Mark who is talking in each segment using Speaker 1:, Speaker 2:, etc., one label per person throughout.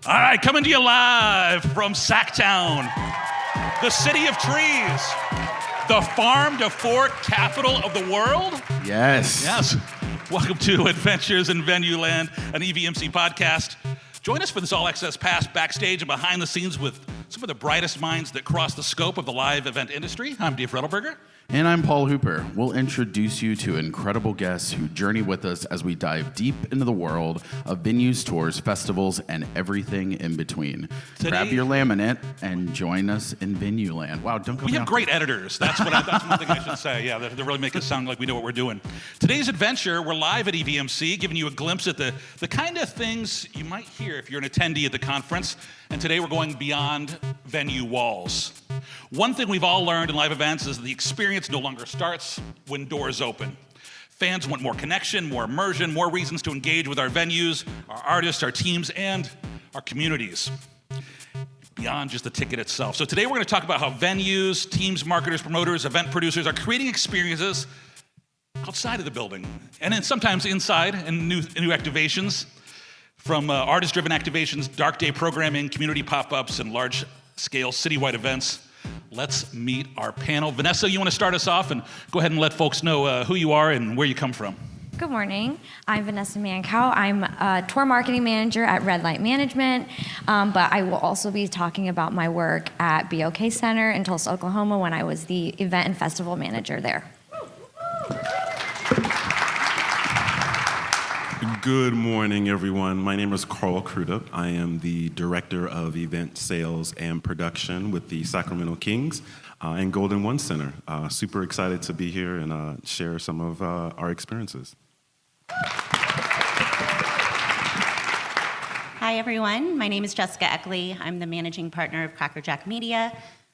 Speaker 1: All right, coming to you live from Sacktown, the city of trees, the farm to fork capital of the world.
Speaker 2: Yes.
Speaker 1: Yes. Welcome to Adventures in Venueland, an EVMC podcast. Join us for this all-access pass backstage and behind the scenes with some of the brightest minds that cross the scope of the live event industry. I'm Dave Rettelberger.
Speaker 2: And I'm Paul Hooper. We'll introduce you to incredible guests who journey with us as we dive deep into the world of venues, tours, festivals, and everything in between. Grab your laminate and join us in Venueland. Wow, don't go.
Speaker 1: We have great editors. That's one thing I should say. Yeah, they really make it sound like we know what we're doing. Today's adventure, we're live at EVMC, giving you a glimpse at the kind of things you might hear if you're an attendee at the conference. And today we're going beyond venue walls. One thing we've all learned in live events is the experience no longer starts when doors open. Fans want more connection, more immersion, more reasons to engage with our venues, our artists, our teams, and our communities, beyond just the ticket itself. So today we're going to talk about how venues, teams, marketers, promoters, event producers are creating experiences outside of the building, and then sometimes inside in new activations, from artist-driven activations, dark day programming, community pop-ups, and large-scale citywide events. Let's meet our panel. Vanessa, you want to start us off and go ahead and let folks know who you are and where you come from.
Speaker 3: Good morning. I'm Vanessa Mancow. I'm a tour marketing manager at Red Light Management, but I will also be talking about my work at BOK Center in Tulsa, Oklahoma, when I was the event and festival manager there.
Speaker 4: Good morning, everyone. My name is Carl Crudup. I am the Director of Event Sales and Production with the Sacramento Kings and Golden One Center. Super excited to be here and share some of our experiences.
Speaker 5: Hi, everyone. My name is Jessica Eckley. I'm the Managing Partner of Cracker Jack Media.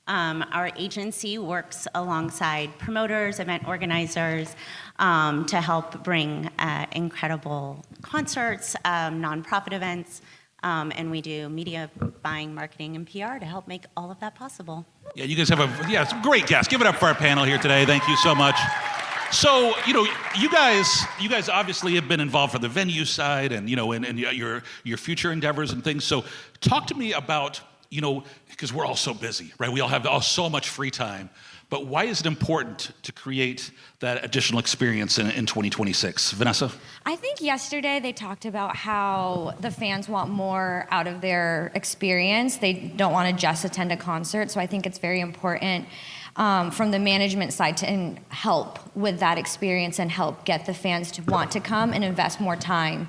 Speaker 5: Our agency works alongside promoters, event organizers, to help bring incredible concerts, nonprofit events, and we do media buying, marketing, and PR to help make all of that possible.
Speaker 1: Yeah, you guys have some great guests. Give it up for our panel here today. Thank you so much. So, you guys obviously have been involved from the venue side and, and your future endeavors and things. So talk to me about, because we're all so busy, right? We all have so much free time. But why is it important to create that additional experience in 2026? Vanessa?
Speaker 3: I think yesterday they talked about how the fans want more out of their experience. They don't want to just attend a concert. So I think it's very important from the management side to help with that experience and help get the fans to want to come and invest more time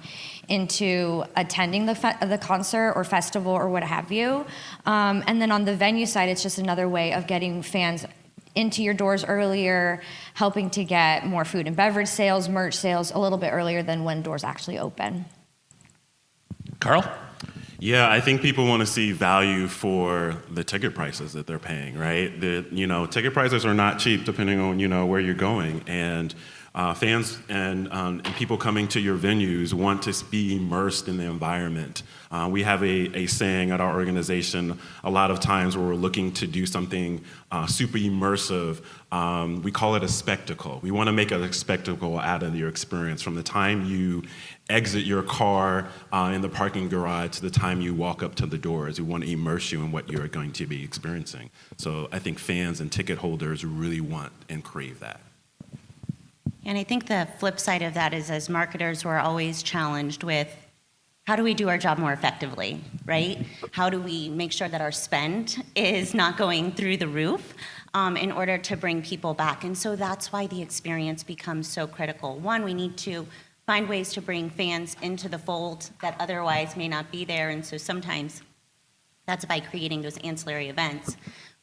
Speaker 3: into attending the concert or festival or what have you. And then on the venue side, it's just another way of getting fans into your doors earlier, helping to get more food and beverage sales, merch sales a little bit earlier than when doors actually open.
Speaker 1: Carl?
Speaker 4: Yeah, I think people want to see value for the ticket prices that they're paying, right? Ticket prices are not cheap depending on, where you're going. And fans and people coming to your venues want to be immersed in the environment. We have a saying at our organization a lot of times where we're looking to do something super immersive. We call it a spectacle. We want to make a spectacle out of your experience from the time you exit your car in the parking garage to the time you walk up to the doors. We want to immerse you in what you're going to be experiencing. So I think fans and ticket holders really want and crave that.
Speaker 5: And I think the flip side of that is, as marketers, we're always challenged with how do we do our job more effectively, right? How do we make sure that our spend is not going through the roof in order to bring people back? And so that's why the experience becomes so critical. One, we need to find ways to bring fans into the fold that otherwise may not be there. And so sometimes that's by creating those ancillary events.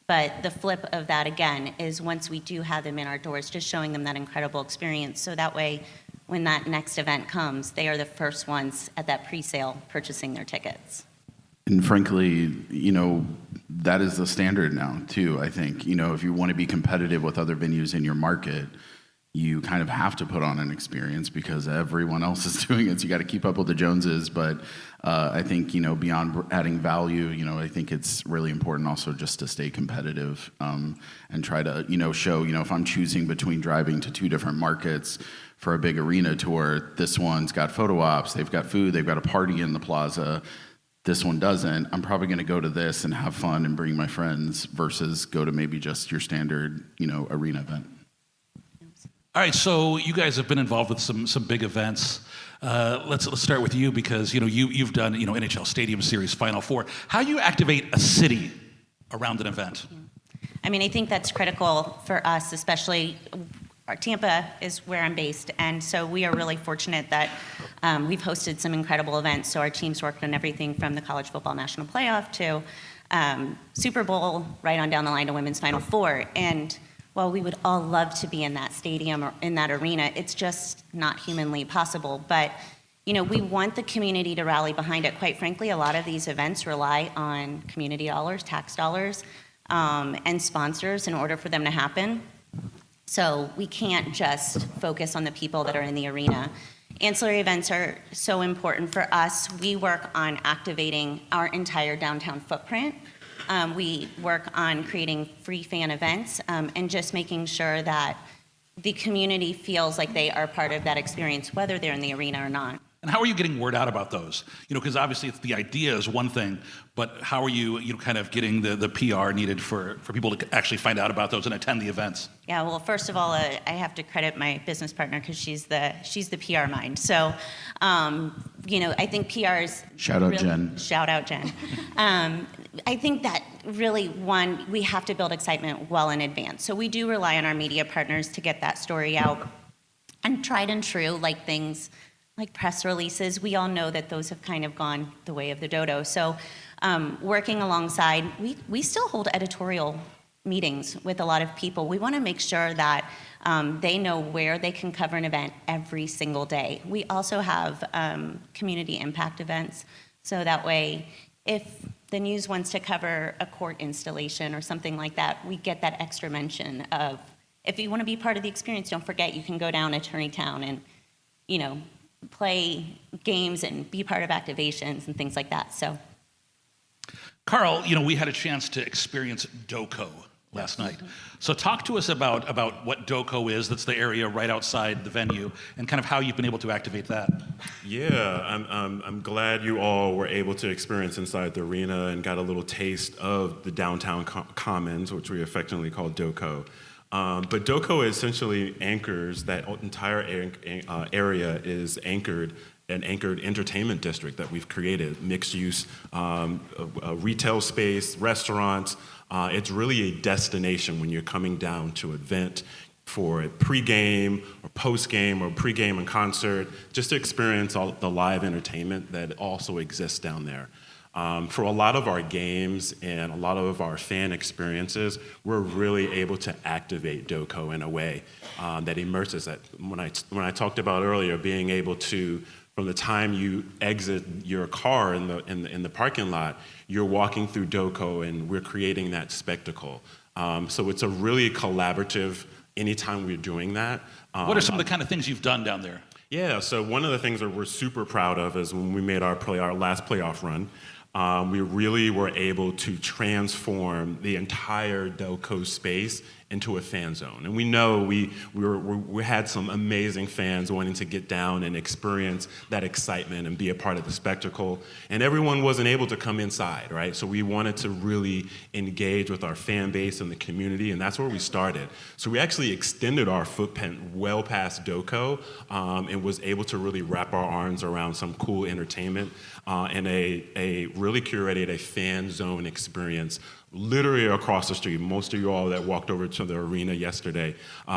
Speaker 5: But the flip of that, again, is once we do have them in our doors, just showing them that incredible experience. So that way, when that next event comes, they are the first ones at that pre-sale purchasing their tickets.
Speaker 2: And frankly, that is the standard now, too, I think. If you want to be competitive with other venues in your market, you kind of have to put on an experience because everyone else is doing it. So you got to keep up with the Joneses. But I think, beyond adding value, I think it's really important also just to stay competitive and try to, show, if I'm choosing between driving to two different markets for a big arena tour, this one's got photo ops, they've got food, they've got a party in the plaza. this one doesn't, I'm probably going to go to this and have fun and bring my friends versus go to maybe just your standard, arena event.
Speaker 1: All right, so you guys have been involved with some big events. Let's start with you because you've done NHL Stadium Series, Final Four. How do you activate a city around an event?
Speaker 5: I mean, I think that's critical for us, especially Tampa is where I'm based, and so we are really fortunate that we've hosted some incredible events. So our team's worked on everything from the College Football National Playoff to Super Bowl, right on down the line to Women's Final Four. And while we would all love to be in that stadium or in that arena, it's just not humanly possible. But we want the community to rally behind it. Quite frankly, a lot of these events rely on community dollars, tax dollars, and sponsors in order for them to happen. So we can't just focus on the people that are in the arena. Ancillary events are so important for us. We work on activating our entire downtown footprint. We work on creating free fan events and just making sure that the community feels like they are part of that experience, whether they're in the arena or not.
Speaker 1: And how are you getting word out about those? Because obviously the idea is one thing, but how are you kind of getting the PR needed for people to actually find out about those and attend the events?
Speaker 5: Yeah, well, first of all, I have to credit my business partner because she's the PR mind. So, I think PR is
Speaker 2: Shout out Jen.
Speaker 5: Shout out Jen. I think that really, we have to build excitement well in advance. So we do rely on our media partners to get that story out. And tried and true, like things like press releases, we all know that those have kind of gone the way of the dodo. So working alongside, we still hold editorial meetings with a lot of people. We want to make sure that they know where they can cover an event every single day. We also have community impact events, so that way if the news wants to cover a court installation or something like that, we get that extra mention of, if you want to be part of the experience, don't forget you can go down to Attorneytown and, play games and be part of activations and things like that. So,
Speaker 1: Carl, we had a chance to experience DOCO last night. So talk to us about what DOCO is. That's the area right outside the venue, and kind of how you've been able to activate that.
Speaker 4: Yeah, I'm glad you all were able to experience inside the arena and got a little taste of the downtown commons, which we affectionately call DOCO. But DOCO essentially anchors that entire area is anchored, an anchored entertainment district that we've created, mixed use retail space, restaurants. It's really a destination when you're coming down to an event for a pregame or postgame or pregame and concert, just to experience all the live entertainment that also exists down there. For a lot of our games and a lot of our fan experiences, we're really able to activate DOCO in a way that immerses it. When I talked about earlier, being able to, from the time you exit your car in the parking lot, you're walking through DOCO, and we're creating that spectacle. So it's a really collaborative. Anytime we're doing that.
Speaker 1: What are some of the kind of things you've done down there?
Speaker 4: Yeah, so one of the things that we're super proud of is when we made our last playoff run, we really were able to transform the entire DOCO space into a fan zone. And we know we had some amazing fans wanting to get down and experience that excitement and be a part of the spectacle. And everyone wasn't able to come inside, right? So we wanted to really engage with our fan base and the community, and that's where we started. So we actually extended our footprint well past DOCO and was able to really wrap our arms around some cool entertainment and a really curated a fan zone experience literally across the street. Most of you all that walked over to the arena yesterday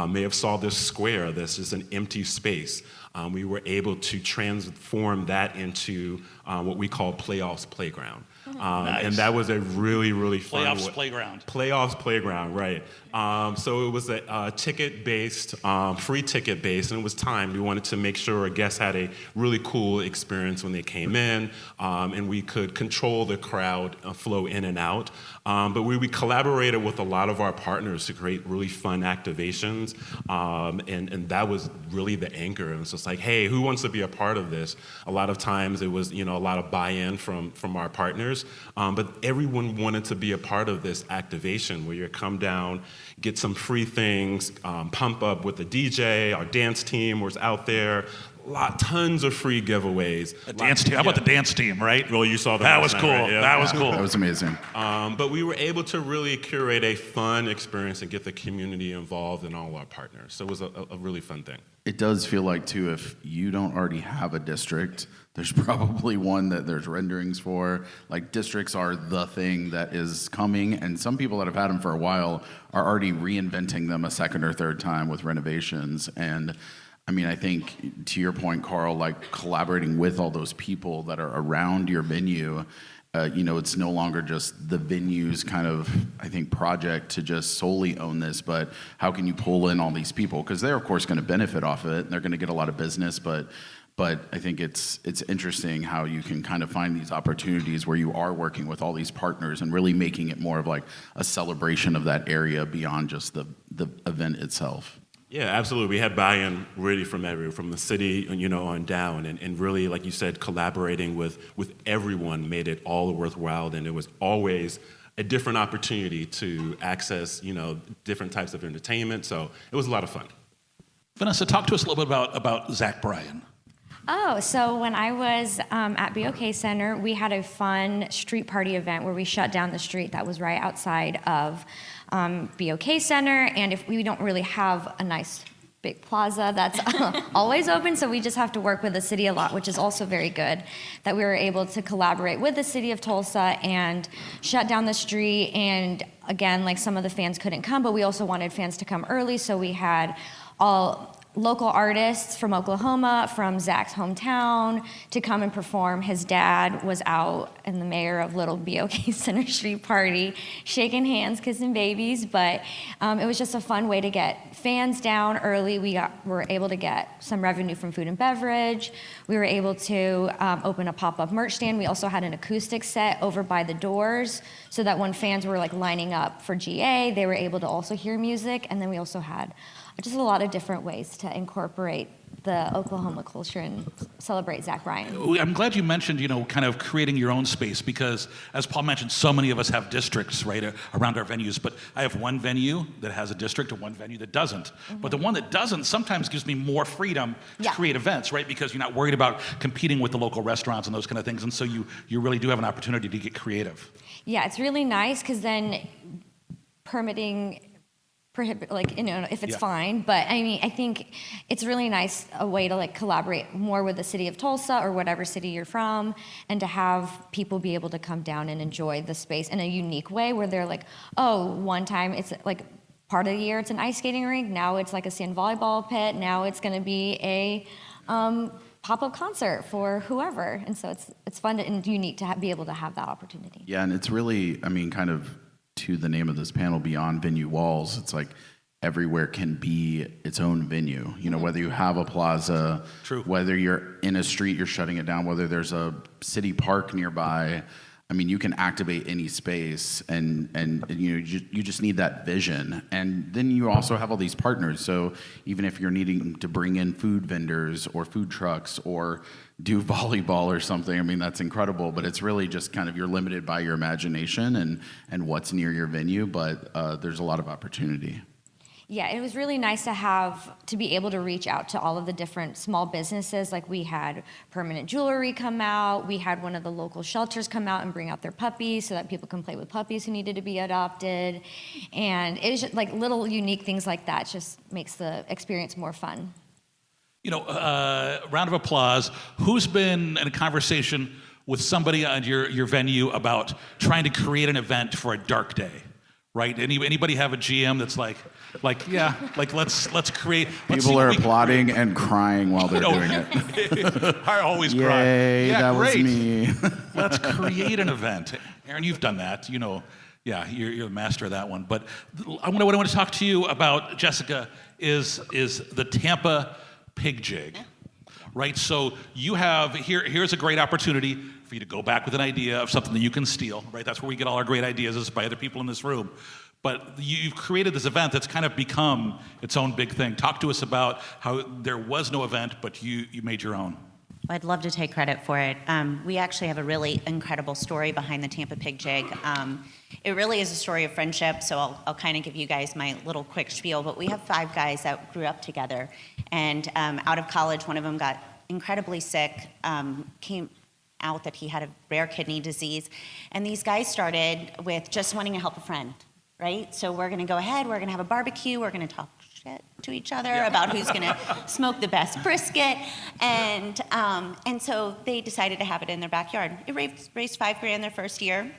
Speaker 4: may have saw this square. This is an empty space. We were able to transform that into what we call Playoffs Playground.
Speaker 1: Nice.
Speaker 4: And that was a really, really fun
Speaker 1: Playoffs Playground.
Speaker 4: Playoffs Playground, right. So it was a ticket-based, free ticket-based, and it was timed. We wanted to make sure our guests had a really cool experience when they came in, and we could control the crowd flow in and out. But we collaborated with a lot of our partners to create really fun activations, and that was really the anchor. And it's just like, hey, who wants to be a part of this? A lot of times it was, a lot of buy-in from our partners, but everyone wanted to be a part of this activation where you come down, get some free things, pump up with the DJ. Our dance team was out there, tons of free giveaways.
Speaker 1: A dance team. How about the dance team, right?
Speaker 4: Well, you saw them
Speaker 1: That
Speaker 4: last
Speaker 1: was
Speaker 4: night,
Speaker 1: cool.
Speaker 4: right? Yeah.
Speaker 1: That was cool.
Speaker 2: That was amazing.
Speaker 4: But we were able to really curate a fun experience and get the community involved and all our partners. So it was a really fun thing.
Speaker 2: It does feel like, too, if you don't already have a district, there's probably one that there's renderings for. Like, districts are the thing that is coming, and some people that have had them for a while are already reinventing them a second or third time with renovations. And I mean, I think, to your point, Carl, like collaborating with all those people that are around your venue, it's no longer just the venue's kind of, I think, project to just solely own this, but how can you pull in all these people? Because they're, of course, going to benefit off of it, and they're going to get a lot of business, but I think it's interesting how you can kind of find these opportunities where you are working with all these partners and really making it more of like a celebration of that area beyond just the event itself.
Speaker 4: Yeah, absolutely. We had buy-in really from the city, on down, and really, like you said, collaborating with everyone made it all worthwhile, and it was always a different opportunity to access, different types of entertainment. So it was a lot of fun.
Speaker 1: Vanessa, talk to us a little bit about Zach Bryan.
Speaker 3: Oh, so when I was at BOK Center, we had a fun street party event where we shut down the street that was right outside of BOK Center, and if we don't really have a nice big plaza that's always open, so we just have to work with the city a lot, which is also very good, that we were able to collaborate with the city of Tulsa and shut down the street. And again, like, some of the fans couldn't come, but we also wanted fans to come early, so we had all local artists from Oklahoma, from Zach's hometown, to come and perform. His dad was out, and the mayor of Little BOK Center Street Party, shaking hands, kissing babies. But it was just a fun way to get fans down early. We were able to get some revenue from food and beverage. We were able to open a pop-up merch stand. We also had an acoustic set over by the doors, so that when fans were like lining up for GA, they were able to also hear music. And then we also had just a lot of different ways to incorporate the Oklahoma culture and celebrate Zach Bryan.
Speaker 1: I'm glad you mentioned, kind of creating your own space, because as Paul mentioned, so many of us have districts, right, around our venues. But I have one venue that has a district and one venue that doesn't. Mm-hmm. But the one that doesn't sometimes gives me more freedom to create events, right? Because you're not worried about competing with the local restaurants and those kind of things. And so you really do have an opportunity to get creative. Yeah,
Speaker 3: it's really nice, because then permitting if it's fine. But I mean, I think it's really nice, a way to collaborate more with the city of Tulsa or whatever city you're from, and to have people be able to come down and enjoy the space in a unique way, where they're like, oh, one time it's part of the year it's an ice skating rink, now it's like a sand volleyball pit, now it's going to be a pop-up concert for whoever. And so it's fun and unique to be able to have that opportunity.
Speaker 2: Yeah, and it's really, kind of to the name of this panel, beyond venue walls, it's like everywhere can be its own venue. Whether you have a plaza,
Speaker 1: True.
Speaker 2: Whether you're in a street, you're shutting it down, whether there's a city park nearby, you can activate any space, and you just need that vision. And then you also have all these partners. So even if you're needing to bring in food vendors or food trucks or do volleyball or something, that's incredible. But it's really just kind of, you're limited by your imagination and what's near your venue. But there's a lot of opportunity.
Speaker 3: Yeah, it was really nice to be able to reach out to all of the different small businesses. Like, we had Permanent Jewelry come out, we had one of the local shelters come out and bring out their puppies so that people can play with puppies who needed to be adopted. And it was just little unique things like that just makes the experience more fun.
Speaker 1: Round of applause. Who's been in a conversation with somebody on your venue about trying to create an event for a dark day? Right? Anybody have a GM that's let's create.
Speaker 2: People are applauding and crying while they're doing it.
Speaker 1: I always
Speaker 2: Yay,
Speaker 1: cry. Yeah,
Speaker 2: that
Speaker 1: great.
Speaker 2: was me.
Speaker 1: Let's create an event. Aaron, you've done that. Yeah, you're the master of that one. But what I want to talk to you about, Jessica, is the Tampa Pig Jig. Right? So you have, here's a great opportunity for you to go back with an idea of something that you can steal, right? That's where we get all our great ideas, is by other people in this room. But you've created this event that's kind of become its own big thing. Talk to us about how there was no event, but you made your own.
Speaker 5: I'd love to take credit for it. We actually have a really incredible story behind the Tampa Pig Jig. It really is a story of friendship, so I'll kind of give you guys my little quick spiel. But we have 5 guys that grew up together, and out of college, one of them got incredibly sick, came out that he had a rare kidney disease. And these guys started with just wanting to help a friend, right? So we're gonna go ahead, we're gonna have a barbecue, we're gonna talk shit to each other about who's gonna smoke the best brisket. And so they decided to have it in their backyard. It raised $5,000 their first year.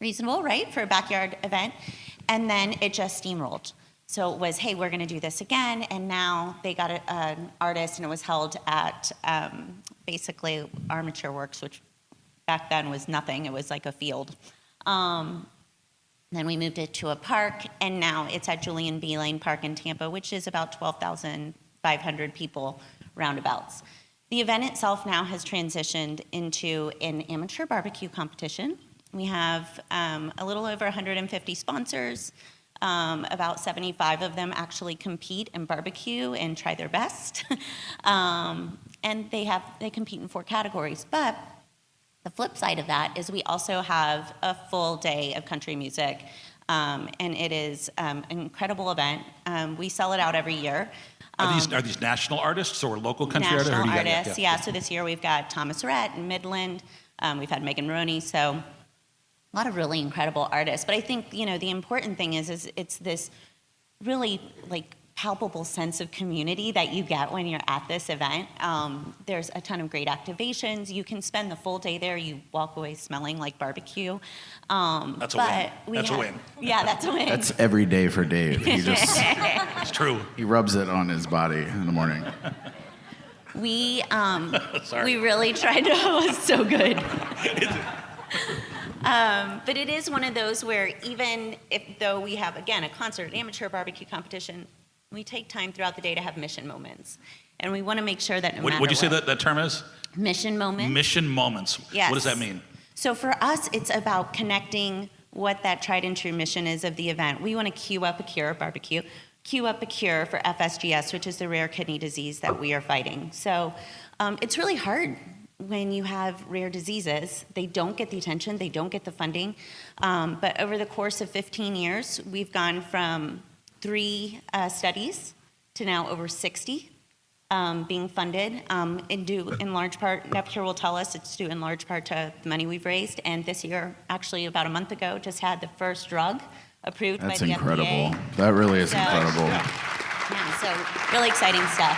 Speaker 5: Reasonable, right, for a backyard event. And then it just steamrolled. So it was, hey, we're going to do this again. And now they got an artist, and it was held at basically Armature Works, which back then was nothing. It was like a field. Then we moved it to a park, and now it's at Julian B. Lane Park in Tampa, which is about 12,500 people roundabouts. The event itself now has transitioned into an amateur barbecue competition. We have a little over 150 sponsors. About 75 of them actually compete and barbecue and try their best. And they compete in 4 categories. But the flip side of that is we also have a full day of country music. And it is an incredible event. We sell it out every year.
Speaker 1: Are these national artists or local country artists?
Speaker 5: National artists, yeah. So this year we've got Thomas Rhett and Midland. We've had Megan Roney. So a lot of really incredible artists. But I think, the important thing is it's this really like palpable sense of community that you get when you're at this event. There's a ton of great activations. You can spend the full day there. You walk away smelling like barbecue.
Speaker 1: That's a win. That's a win.
Speaker 5: Yeah, that's a win.
Speaker 2: That's every day for Dave. He just
Speaker 1: It's true.
Speaker 2: he rubs it on his body in the morning.
Speaker 5: We
Speaker 1: Sorry.
Speaker 5: really tried to. Oh, it's so good. But it is one of those where even though we have, again, a concert, an amateur barbecue competition, we take time throughout the day to have mission moments. And we want to make sure that no matter
Speaker 1: What'd you say
Speaker 5: what-
Speaker 1: that term is?
Speaker 5: Mission moments.
Speaker 1: Mission moments.
Speaker 5: Yes.
Speaker 1: What does that mean?
Speaker 5: So for us, it's about connecting what that tried and true mission is of the event. We want to queue up a cure for FSGS, which is the rare kidney disease that we are fighting. So it's really hard when you have rare diseases. They don't get the attention, they don't get the funding. But over the course of 15 years, we've gone from 3 studies to now over 60 being funded, in large part, NepCure will tell us it's due in large part to the money we've raised. And this year, actually about a month ago, just had the first drug approved
Speaker 2: That's
Speaker 5: by the
Speaker 2: incredible.
Speaker 5: FDA.
Speaker 2: That really is
Speaker 5: So-
Speaker 2: incredible.
Speaker 5: Yeah, so really exciting stuff.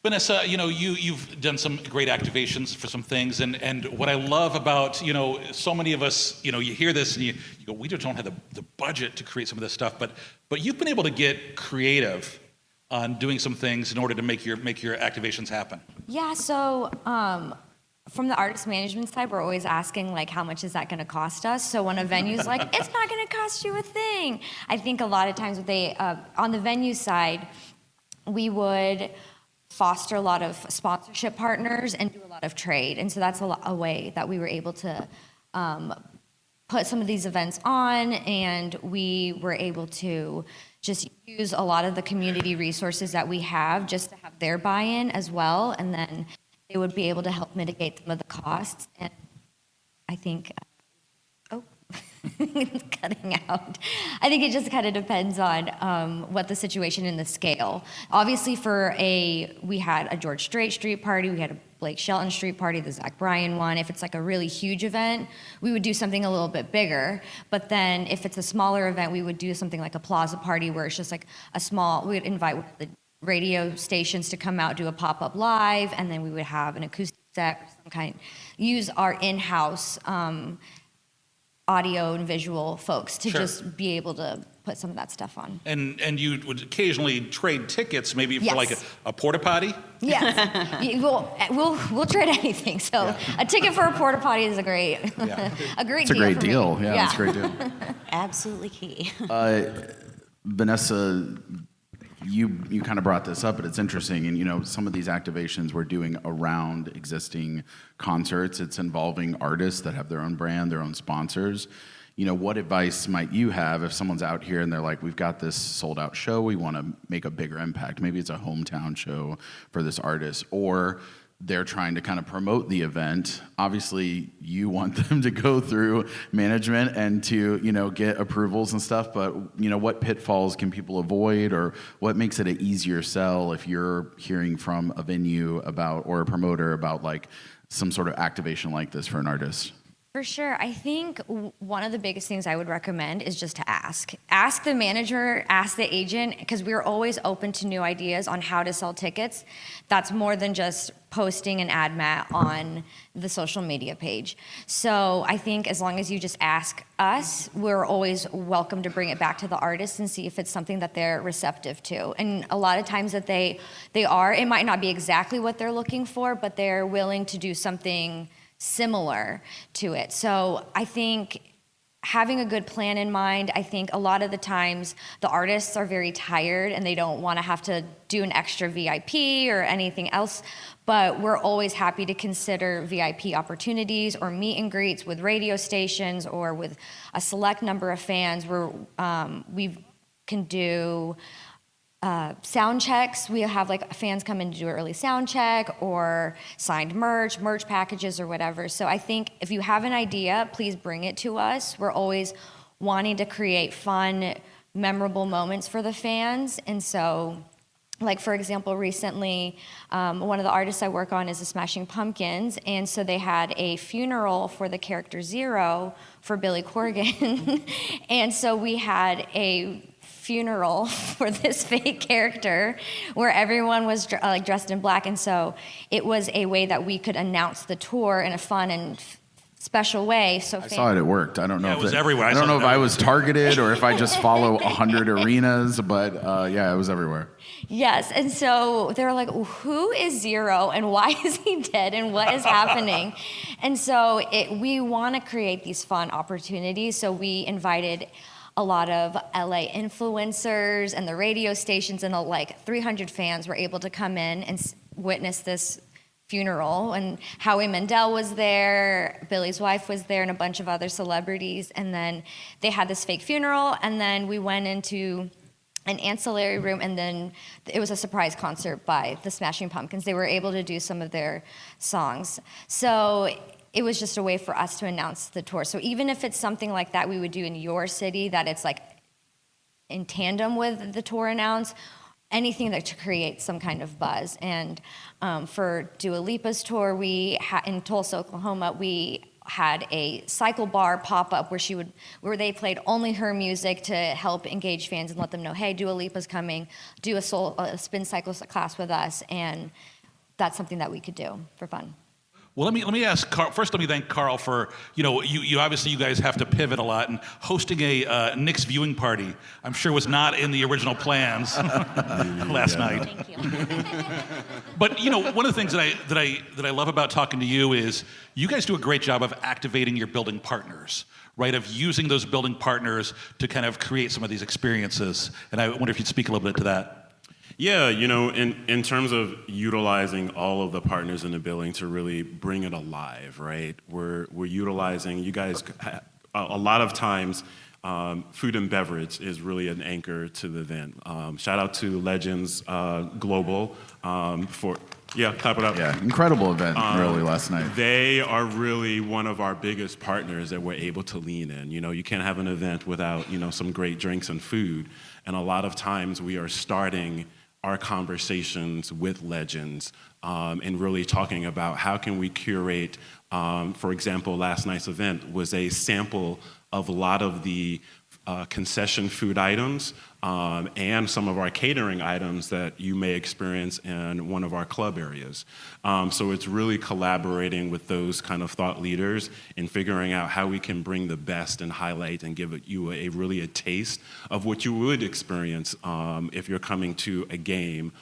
Speaker 1: Vanessa, you've done some great activations for some things, and what I love about, so many of us, you hear this and you go, we just don't have the budget to create some of this stuff, but you've been able to get creative on doing some things in order to make your activations happen.
Speaker 3: Yeah, so from the artist management side, we're always asking, like, how much is that going to cost us? So when a venue's like, it's not going to cost you a thing. I think a lot of times on the venue side, we would foster a lot of sponsorship partners and do a lot of trade. And so that's a way that we were able to put some of these events on, and we were able to just use a lot of the community resources that we have just to have their buy-in as well, and then they would be able to help mitigate some of the costs. And I think, it's cutting out. I think it just kind of depends on what the situation and the scale. Obviously, we had a George Strait Street party, we had a Blake Shelton Street party, the Zach Bryan one. If it's like a really huge event, we would do something a little bit bigger. But then if it's a smaller event, we would do something like a plaza party where it's just like we would invite the radio stations to come out, do a pop-up live, and then we would have an acoustic set or some kind, use our in-house audio and visual folks to
Speaker 1: Sure.
Speaker 3: just be able to put some of that stuff on.
Speaker 1: And you would occasionally trade tickets, maybe for
Speaker 3: Yes.
Speaker 1: like a porta potty.
Speaker 3: Yes, we'll trade anything. So a ticket for a porta potty is a great
Speaker 1: Yeah.
Speaker 2: It's a great
Speaker 3: for me.
Speaker 2: deal. Yeah, it's a great deal.
Speaker 5: Absolutely key.
Speaker 2: Vanessa, you kind of brought this up, but it's interesting. And, some of these activations we're doing around existing concerts, it's involving artists that have their own brand, their own sponsors. What advice might you have if someone's out here and they're like, we've got this sold out show, we want to make a bigger impact. Maybe it's a hometown show for this artist, or they're trying to kind of promote the event. Obviously, you want them to go through management and to, get approvals and stuff, but, what pitfalls can people avoid, or what makes it an easier sell if you're hearing from a venue about, or a promoter about, like, some sort of activation like this for an artist?
Speaker 3: For sure. I think one of the biggest things I would recommend is just to ask. Ask the manager, ask the agent, because we're always open to new ideas on how to sell tickets. That's more than just posting an ad mat on the social media page. So I think as long as you just ask us, we're always welcome to bring it back to the artist and see if it's something that they're receptive to. And a lot of times that they are, it might not be exactly what they're looking for, but they're willing to do something similar to it. So I think having a good plan in mind, I think a lot of the times the artists are very tired and they don't want to have to do an extra VIP or anything else, but we're always happy to consider VIP opportunities or meet and greets with radio stations or with a select number of fans where we can do sound checks. We have like fans come in to do an early sound check or signed merch packages or whatever. So I think if you have an idea, please bring it to us. We're always wanting to create fun, memorable moments for the fans. And so, like, for example, recently, one of the artists I work on is the Smashing Pumpkins. And so they had a funeral for the character Zero for Billy Corgan. And so we had a funeral for this fake character where everyone was dressed in black, and so it was a way that we could announce the tour in a fun and special way. So
Speaker 2: I saw it worked. I don't know
Speaker 1: Yeah,
Speaker 2: if
Speaker 1: it was everywhere.
Speaker 2: I don't know if I was targeted or if I just follow 100 arenas, but yeah, it was everywhere.
Speaker 3: Yes, and so they were like, who is Zero and why is he dead and what is happening? And so we want to create these fun opportunities, so we invited a lot of LA influencers and the radio stations, and like 300 fans were able to come in and witness this funeral. And Howie Mandel was there, Billy's wife was there, and a bunch of other celebrities. And then they had this fake funeral, and then we went into an ancillary room, and then it was a surprise concert by the Smashing Pumpkins. They were able to do some of their songs. So it was just a way for us to announce the tour. So even if it's something like that we would do in your city, that it's like in tandem with the tour announce, anything that to create some kind of buzz. And for Dua Lipa's tour, in Tulsa, Oklahoma, we had a cycle bar pop-up where they played only her music to help engage fans and let them know, hey, Dua Lipa's coming, do a spin cycle class with us, and that's something that we could do for fun.
Speaker 1: Well, let me ask Carl. First, let me thank Carl for, you obviously you guys have to pivot a lot, and hosting a Knicks viewing party, I'm sure was not in the original plans last night.
Speaker 5: Thank you.
Speaker 1: But one of the things that I love about talking to you is you guys do a great job of activating your building partners, right? Of using those building partners to kind of create some of these experiences. And I wonder if you'd speak a little bit to that.
Speaker 4: Yeah, in terms of utilizing all of the partners in the building to really bring it alive, right? We're utilizing, you guys, a lot of times, food and beverage is really an anchor to the event. Shout out to Legends Global clap it up.
Speaker 2: Yeah, incredible event really last night.
Speaker 4: They are really one of our biggest partners that we're able to lean in. You can't have an event without, some great drinks and food. And a lot of times we are starting our conversations with Legends and really talking about how can we curate, for example, last night's event was a sample of a lot of the concession food items and some of our catering items that you may experience in one of our club areas. So it's really collaborating with those kind of thought leaders and figuring out how we can bring the best and highlight and give you really a taste of what you would experience if you're coming to a game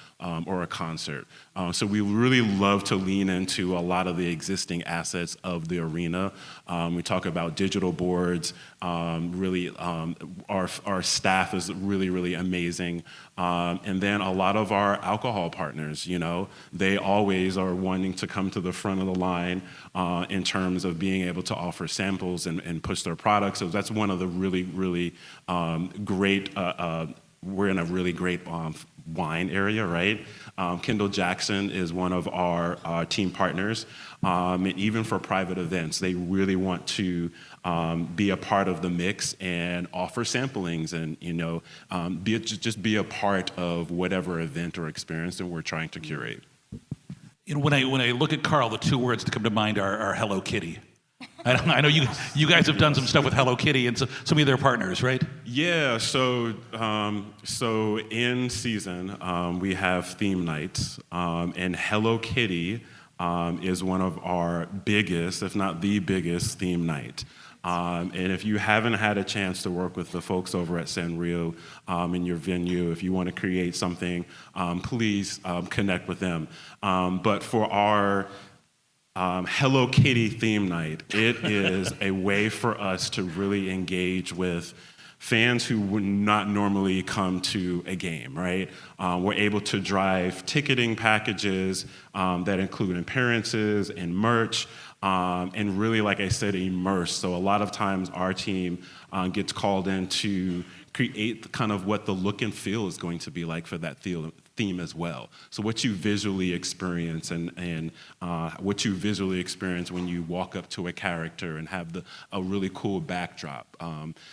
Speaker 4: or a concert. So we really love to lean into a lot of the existing assets of the arena. We talk about digital boards. Really, our staff is really amazing. And then a lot of our alcohol partners, they always are wanting to come to the front of the line in terms of being able to offer samples and push their products. So that's one of the really great we're in a really great wine area, right? Kendall Jackson is one of our team partners. And even for private events, they really want to be a part of the mix and offer samplings and, just be a part of whatever event or experience that we're trying to curate.
Speaker 1: When I look at Carl, the two words that come to mind are Hello Kitty. I know you guys have done some stuff with Hello Kitty and some of their partners, right?
Speaker 4: Yeah, so in season, we have theme nights, and Hello Kitty is one of our biggest, if not the biggest, theme night. And if you haven't had a chance to work with the folks over at Sanrio in your venue, if you want to create something, please connect with them. But for our Hello Kitty theme night, it is a way for us to really engage with fans who would not normally come to a game, right? We're able to drive ticketing packages that include appearances and merch, and really, like I said, immerse. So a lot of times our team gets called in to create kind of what the look and feel is going to be like for that theme as well. So what you visually experience and what you visually experience when you walk up to a character and have a really cool backdrop.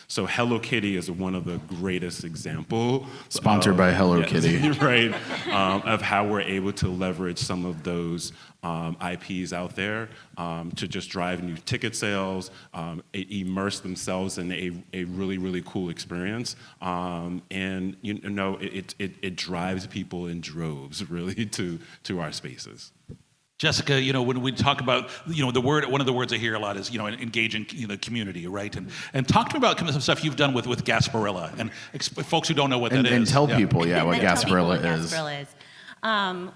Speaker 4: So Hello Kitty is one of the greatest examples.
Speaker 2: Sponsored by Hello Kitty.
Speaker 4: Right, of how we're able to leverage some of those IPs out there to just drive new ticket sales, immerse themselves in a really, really cool experience. And it drives people in droves really to our spaces.
Speaker 1: Jessica, when we talk about, one of the words I hear a lot is, engaging the community, right? And talk to me about some stuff you've done with Gasparilla and folks who don't know what that is.
Speaker 2: And tell people, what
Speaker 5: Tell people
Speaker 2: Gasparilla
Speaker 5: what
Speaker 2: is.
Speaker 5: Gasparilla is.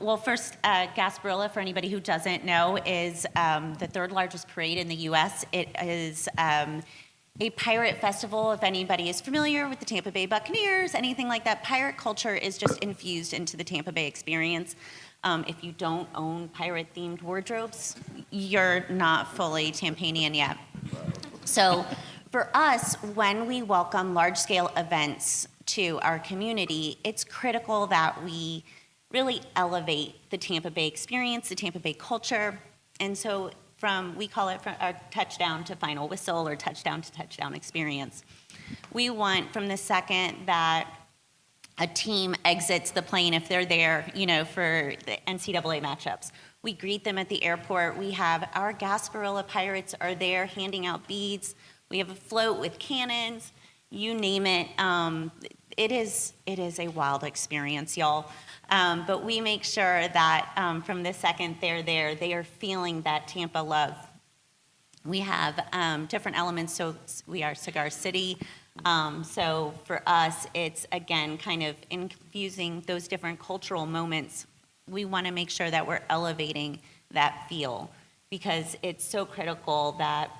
Speaker 5: Well, first, Gasparilla, for anybody who doesn't know, is the third largest parade in the U.S. It is a pirate festival. If anybody is familiar with the Tampa Bay Buccaneers, anything like that, pirate culture is just infused into the Tampa Bay experience. If you don't own pirate-themed wardrobes, you're not fully Tampanian yet. So for us, when we welcome large-scale events to our community, it's critical that we really elevate the Tampa Bay experience, the Tampa Bay culture. And so we call it from our touchdown to final whistle or touchdown to touchdown experience. We want from the second that a team exits the plane, if they're there, for the NCAA matchups, we greet them at the airport. We have our Gasparilla Pirates are there handing out beads. We have a float with cannons, you name it. It is a wild experience, y'all. But we make sure that from the second they're there, they are feeling that Tampa love. We have different elements, so we are Cigar City. So for us, it's, again, kind of infusing those different cultural moments. We want to make sure that we're elevating that feel because it's so critical that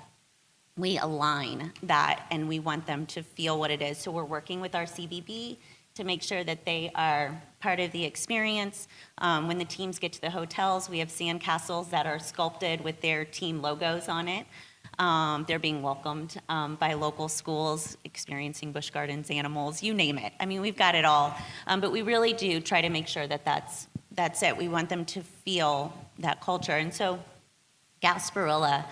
Speaker 5: we align that and we want them to feel what it is. So we're working with our CVB to make sure that they are part of the experience. When the teams get to the hotels, we have sandcastles that are sculpted with their team logos on it. They're being welcomed by local schools, experiencing Busch Gardens animals, you name it. I mean, we've got it all. But we really do try to make sure that that's it. We want them to feel that culture. And so Gasparilla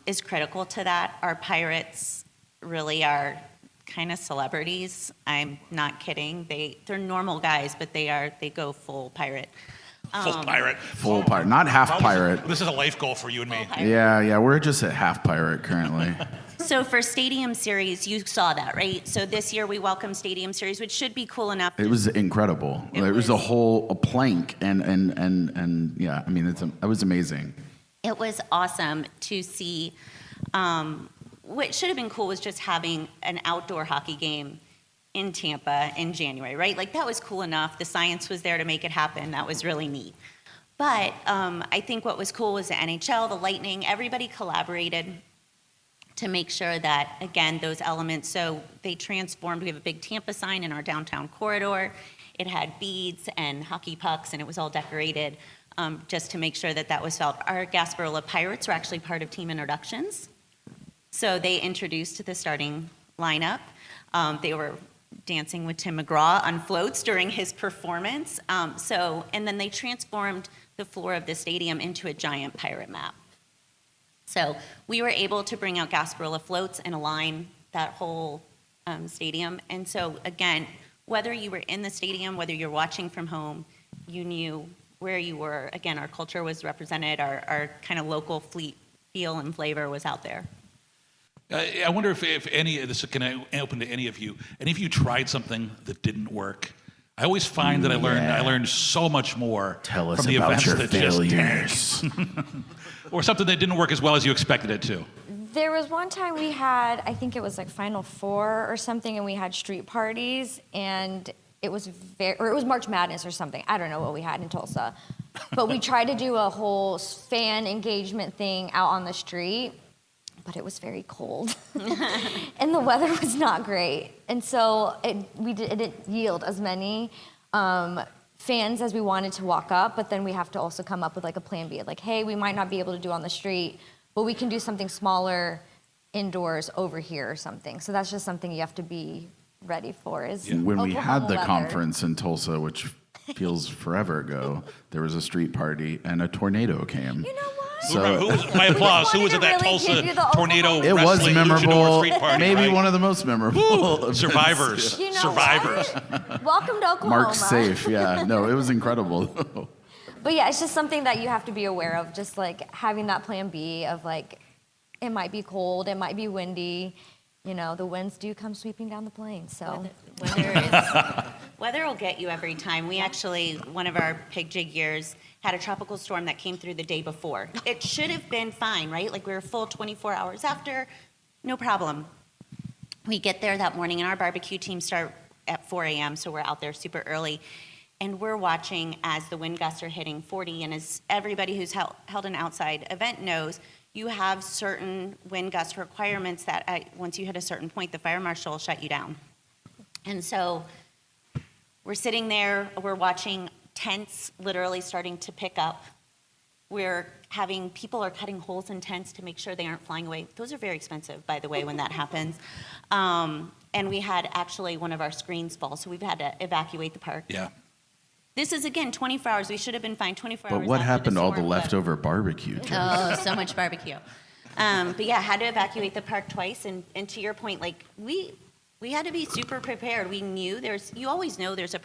Speaker 5: is critical to that. Our pirates really are kind of celebrities. I'm not kidding. They're normal guys, but they go full pirate.
Speaker 1: Full pirate.
Speaker 2: Full pirate, not half pirate.
Speaker 1: This is a life goal for you and me.
Speaker 2: Yeah, we're just at half pirate currently.
Speaker 5: So for Stadium Series, you saw that, right? So this year we welcome Stadium Series, which should be cool enough.
Speaker 2: It was incredible. It was a plank and yeah, I mean, it was amazing.
Speaker 5: It was awesome to see. What should have been cool was just having an outdoor hockey game in Tampa in January, right? Like that was cool enough. The science was there to make it happen. That was really neat. But I think what was cool was the NHL, the Lightning, everybody collaborated to make sure that, again, those elements, so they transformed. We have a big Tampa sign in our downtown corridor. It had beads and hockey pucks, and it was all decorated just to make sure that that was felt. Our Gasparilla Pirates were actually part of team introductions. So they introduced the starting lineup. They were dancing with Tim McGraw on floats during his performance. And then they transformed the floor of the stadium into a giant pirate map. So we were able to bring out Gasparilla floats and align that whole stadium. And so again, whether you were in the stadium, whether you're watching from home, you knew where you were. Again, our culture was represented, our kind of local fleet feel and flavor was out there.
Speaker 1: I wonder if any of this can open to any of you. Any of you tried something that didn't work? I always find that I learned so much more
Speaker 2: Tell us
Speaker 1: from the
Speaker 2: about
Speaker 1: events
Speaker 2: your
Speaker 1: that
Speaker 2: failures.
Speaker 1: just tanked. Or something that didn't work as well as you expected it to.
Speaker 3: There was one time we had, I think it was like Final Four or something, and we had street parties, and it was or it was March Madness or something. I don't know what we had in Tulsa. But we tried to do a whole fan engagement thing out on the street, but it was very cold. And the weather was not great. And so it didn't yield as many fans as we wanted to walk up, but then we have to also come up with like a plan B. Like, hey, we might not be able to do on the street, but we can do something smaller indoors over here or something. So that's just something you have to be ready for.
Speaker 2: When we had the
Speaker 3: weather.
Speaker 2: conference in Tulsa, which feels forever ago, there was a street party and a tornado came.
Speaker 3: You know what?
Speaker 1: My applause. Who was at that
Speaker 3: Really
Speaker 1: Tulsa
Speaker 3: give you the
Speaker 1: tornado
Speaker 2: It was
Speaker 1: wrestling
Speaker 2: memorable,
Speaker 1: luchador street party?
Speaker 2: maybe
Speaker 1: right?
Speaker 2: one of the most memorable. events.
Speaker 1: Survivors.
Speaker 3: You know
Speaker 1: Survivors.
Speaker 3: what? Welcome to Oklahoma.
Speaker 2: Mark's safe, yeah. No, it was incredible.
Speaker 3: But yeah, it's just something that you have to be aware of, just like having that plan B of like, it might be cold, it might be windy, you know, the winds do come sweeping down the plain, so.
Speaker 5: Weather will get you every time. We actually, one of our pig jig years, had a tropical storm that came through the day before. It should have been fine, right? Like we were full 24 hours after, no problem. We get there that morning and our barbecue team start at 4 a.m., so we're out there super early. And we're watching as the wind gusts are hitting 40, and as everybody who's held an outside event knows, you have certain wind gust requirements that once you hit a certain point, the fire marshal will shut you down. And so we're sitting there, we're watching tents literally starting to pick up. People are cutting holes in tents to make sure they aren't flying away. Those are very expensive, by the way, when that happens. And we had actually one of our screens fall, so we've had to evacuate the park.
Speaker 1: Yeah.
Speaker 5: This is, again, 24 hours. We should have been fine 24 hours
Speaker 2: But what
Speaker 5: after
Speaker 2: happened to all the
Speaker 5: storm, but-
Speaker 2: leftover barbecue? Jim?
Speaker 5: Oh, so much barbecue. But yeah, had to evacuate the park twice. And to your point, like we had to be super prepared. We knew you always know there's a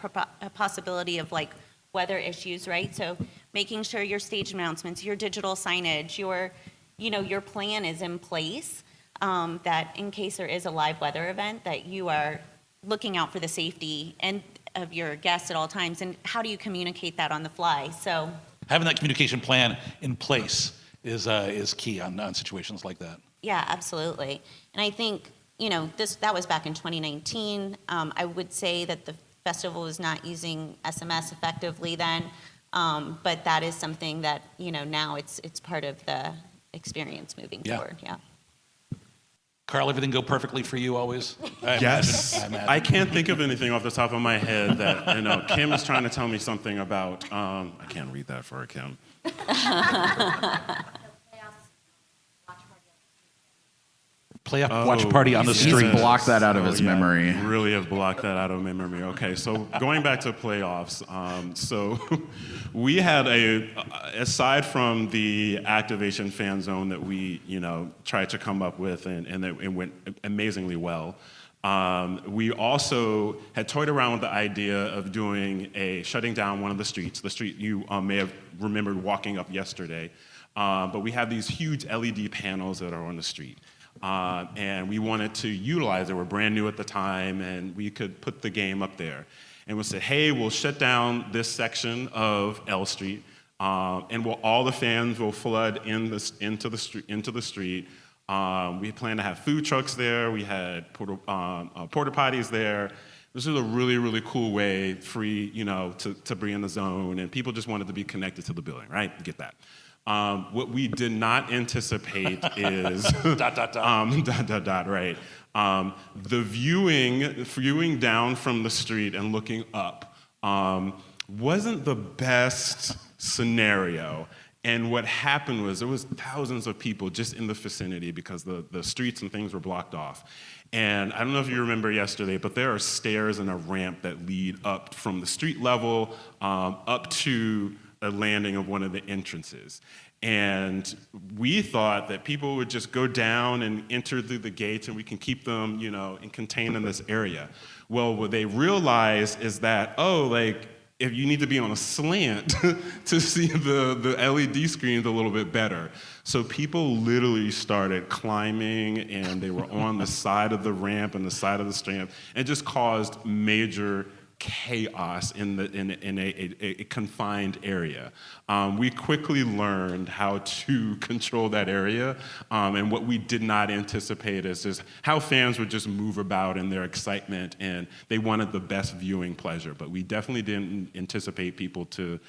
Speaker 5: possibility of like weather issues, right? So making sure your stage announcements, your digital signage, your plan is in place, that in case there is a live weather event, that you are looking out for the safety and of your guests at all times. And how do you communicate that on the fly? So
Speaker 1: Having that communication plan in place is key on situations like that.
Speaker 5: yeah, absolutely. And I think, that was back in 2019. I would say that the festival was not using SMS effectively then, but that is something that, now it's part of the experience moving forward, yeah.
Speaker 1: Carl, everything go perfectly for you always?
Speaker 4: Yes.
Speaker 1: I imagine.
Speaker 4: I can't think of anything off the top of my head that, Kim is trying to tell me something about. I can't read that for her, Kim.
Speaker 1: Playoff watch party on the
Speaker 2: He's
Speaker 1: street.
Speaker 2: blocked that out of his memory.
Speaker 4: Really have blocked that out of memory. Okay, so going back to playoffs, so we had aside from the activation fan zone that we, tried to come up with and it went amazingly well. We also had toyed around with the idea of shutting down one of the streets. The street you may have remembered walking up yesterday. But we have these huge LED panels that are on the street. And we wanted to utilize it. We're brand new at the time, and we could put the game up there. And we said, hey, we'll shut down this section of L Street, and all the fans will flood into the street. We plan to have food trucks there. We had porta potties there. This is a really, really cool way, free, to bring in the zone, and people just wanted to be connected to the building, right? You get that. What we did not anticipate is right. The viewing down from the street and looking up wasn't the best scenario. And what happened was there was thousands of people just in the vicinity because the streets and things were blocked off. And I don't know if you remember yesterday, but there are stairs and a ramp that lead up from the street level up to a landing of one of the entrances. And we thought that people would just go down and enter through the gates and we can keep them, and contained in this area. Well, what they realized is that, if you need to be on a slant to see the LED screens a little bit better. So people literally started climbing and they were on the side of the ramp and the side of the ramp, and just caused major chaos in a confined area. We quickly learned how to control that area, and what we did not anticipate is just how fans would just move about in their excitement, and they wanted the best viewing pleasure. But we definitely didn't anticipate people to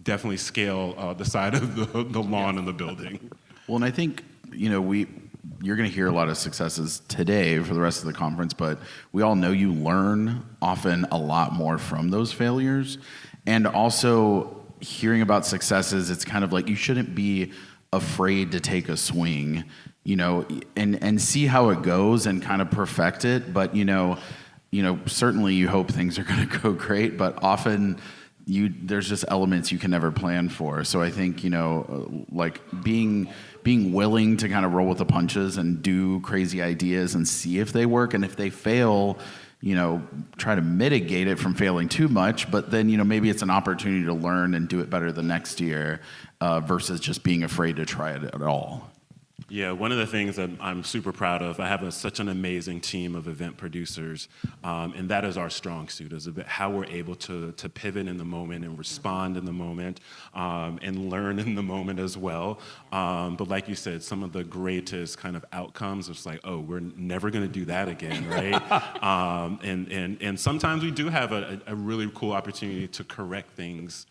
Speaker 4: definitely scale the side of the lawn in the building.
Speaker 2: Well, and I think, you're going to hear a lot of successes today for the rest of the conference, but we all know you learn often a lot more from those failures. And also hearing about successes, it's kind of like you shouldn't be afraid to take a swing, and see how it goes and kind of perfect it. But, certainly you hope things are going to go great, but often there's just elements you can never plan for. So I think, being willing to kind of roll with the punches and do crazy ideas and see if they work. And if they fail, try to mitigate it from failing too much. But then, maybe it's an opportunity to learn and do it better the next year versus just being afraid to try it at all.
Speaker 4: Yeah, one of the things that I'm super proud of, I have such an amazing team of event producers, and that is our strong suit, is how we're able to pivot in the moment and respond in the moment, and learn in the moment as well. But like you said, some of the greatest kind of outcomes, it's like, oh, we're never going to do that again, right? And sometimes we do have a really cool opportunity to correct things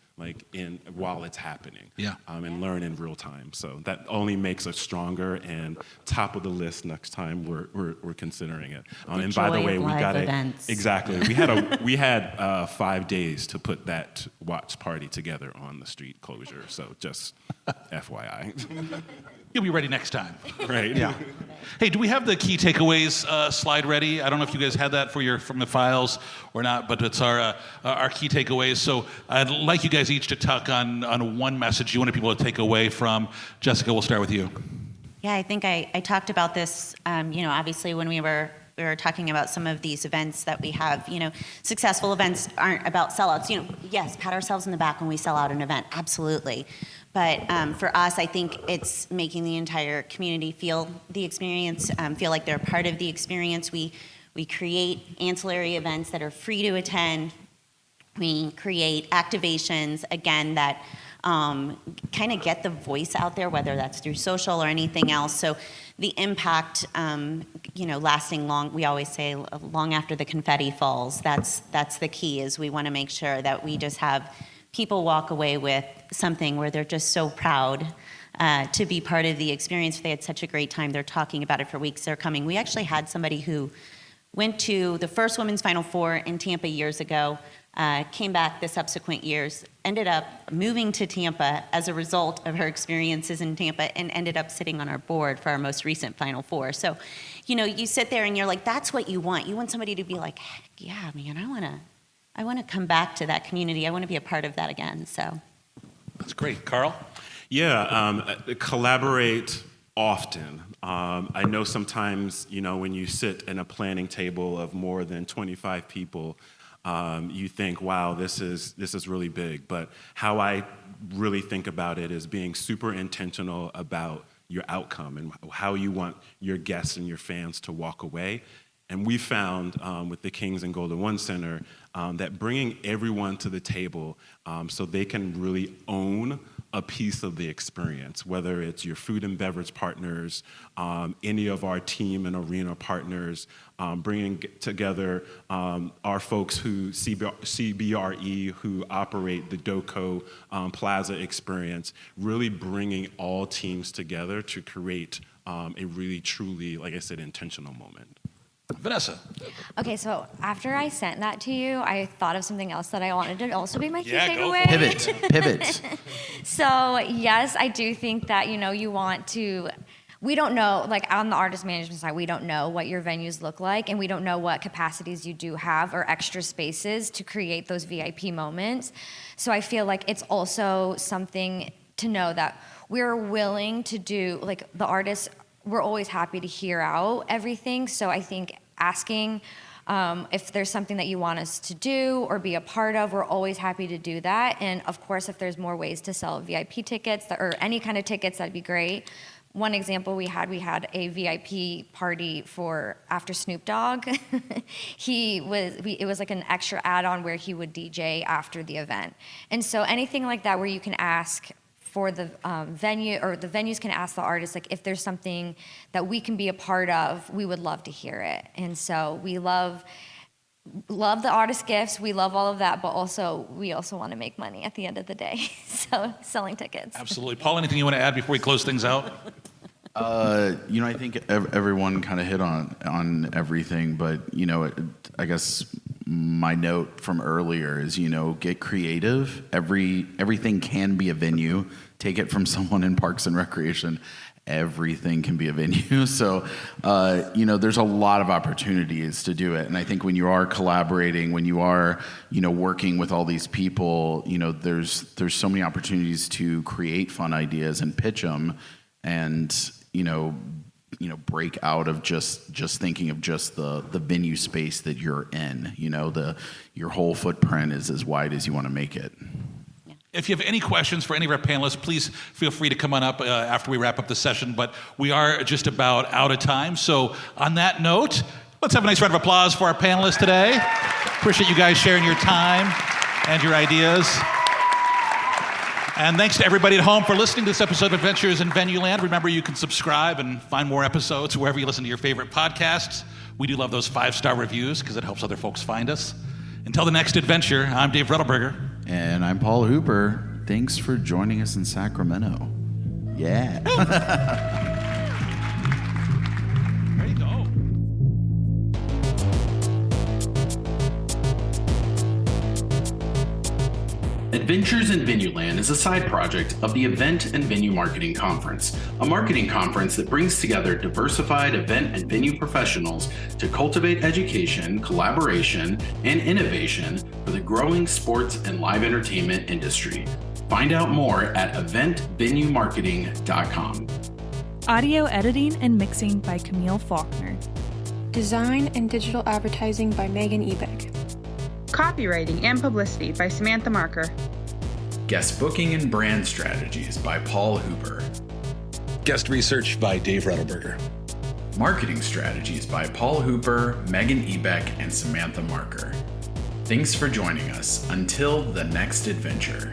Speaker 4: while it's happening, and learn in real time. So that only makes us stronger and top of the list next time we're considering it. And by the way, we got exactly. We had 5 days to put that watch party together on the street closure. So just FYI.
Speaker 1: You'll be ready next time.
Speaker 4: Right.
Speaker 1: Yeah. Hey, do we have the key takeaways slide ready? I don't know if you guys had that from the files or not, but it's our key takeaways. So I'd like you guys each to tuck on one message you wanted people to take away from. Jessica, we'll start with you.
Speaker 5: Yeah, I think I talked about this, obviously when we were talking about some of these events that we have. Successful events aren't about sellouts. Yes, pat ourselves in the back when we sell out an event, absolutely. But for us, I think it's making the entire community feel the experience, feel like they're part of the experience. We create ancillary events that are free to attend. We create activations, again, that kind of get the voice out there, whether that's through social or anything else. So the impact, lasting long, we always say long after the confetti falls, that's the key, is we want to make sure that we just have people walk away with something where they're just so proud to be part of the experience. They had such a great time. They're talking about it for weeks. They're coming. We actually had somebody who went to the first Women's Final Four in Tampa years ago, came back the subsequent years, ended up moving to Tampa as a result of her experiences in Tampa, and ended up sitting on our board for our most recent Final Four. So, you sit there and you're like, that's what you want. You want somebody to be like, heck yeah, man, I want to come back to that community. I want to be a part of that again. So
Speaker 1: that's great. Carl?
Speaker 4: Yeah, collaborate often. I know sometimes, when you sit in a planning table of more than 25 people, you think, wow, this is really big. But how I really think about it is being super intentional about your outcome and how you want your guests and your fans to walk away. And we found with the Kings and Golden One Center that bringing everyone to the table so they can really own a piece of the experience, whether it's your food and beverage partners, any of our team and arena partners, bringing together our folks CBRE, who operate the DOCO Plaza experience, really bringing all teams together to create a really, truly, like I said, intentional moment.
Speaker 1: Vanessa.
Speaker 3: Okay, so after I sent that to you, I thought of something else that I wanted to also be my key
Speaker 1: Yeah, go for
Speaker 3: takeaway.
Speaker 1: it.
Speaker 2: Pivot.
Speaker 3: So yes, I do think that, you want to, we don't know, like on the artist management side, we don't know what your venues look like, and we don't know what capacities you do have or extra spaces to create those VIP moments. So I feel like it's also something to know that we're willing to do, like the artists, we're always happy to hear out everything. So I think asking if there's something that you want us to do or be a part of, we're always happy to do that. And of course, if there's more ways to sell VIP tickets or any kind of tickets, that'd be great. One example we had a VIP party for after Snoop Dogg. It was like an extra add-on where he would DJ after the event. And so anything like that where you can ask for the venue, or the venues can ask the artists, like if there's something that we can be a part of, we would love to hear it. And so we love the artist gifts, we love all of that, but we also want to make money at the end of the day. So selling tickets.
Speaker 1: Absolutely. Paul, anything you want to add before we close things out?
Speaker 2: I think everyone kind of hit on everything, but I guess my note from earlier is get creative. Everything can be a venue. Take it from someone in Parks and Recreation. Everything can be a venue. So, there's a lot of opportunities to do it. And I think when you are collaborating, when you are, working with all these people, there's so many opportunities to create fun ideas and pitch them, and break out of just thinking of just the venue space that you're in. Your whole footprint is as wide as you want to make it.
Speaker 1: If you have any questions for any of our panelists, please feel free to come on up after we wrap up the session, but we are just about out of time. So on that note, let's have a nice round of applause for our panelists today. Appreciate you guys sharing your time and your ideas. And thanks to everybody at home for listening to this episode of Adventures in Venueland. Remember, you can subscribe and find more episodes wherever you listen to your favorite podcasts. We do love those 5-star reviews because it helps other folks find us. Until the next adventure, I'm Dave Rettelberger.
Speaker 2: And I'm Paul Hooper. Thanks for joining us in Sacramento. Yeah.
Speaker 1: There you go.
Speaker 2: Adventures in Venueland is a side project of the Event and Venue Marketing Conference, a marketing conference that brings together diversified event and venue professionals to cultivate education, collaboration, and innovation for the growing sports and live entertainment industry. Find out more at eventvenuemarketing.com.
Speaker 6: Audio editing and mixing by Camille Faulkner.
Speaker 7: Design and digital advertising by Megan Ebeck.
Speaker 8: Copywriting and publicity by Samantha Marker.
Speaker 2: Guest booking and brand strategies by Paul Hooper.
Speaker 9: Guest research by Dave Rettelberger.
Speaker 2: Marketing strategies by Paul Hooper, Megan Ebeck, and Samantha Marker. Thanks for joining us. Until the next adventure.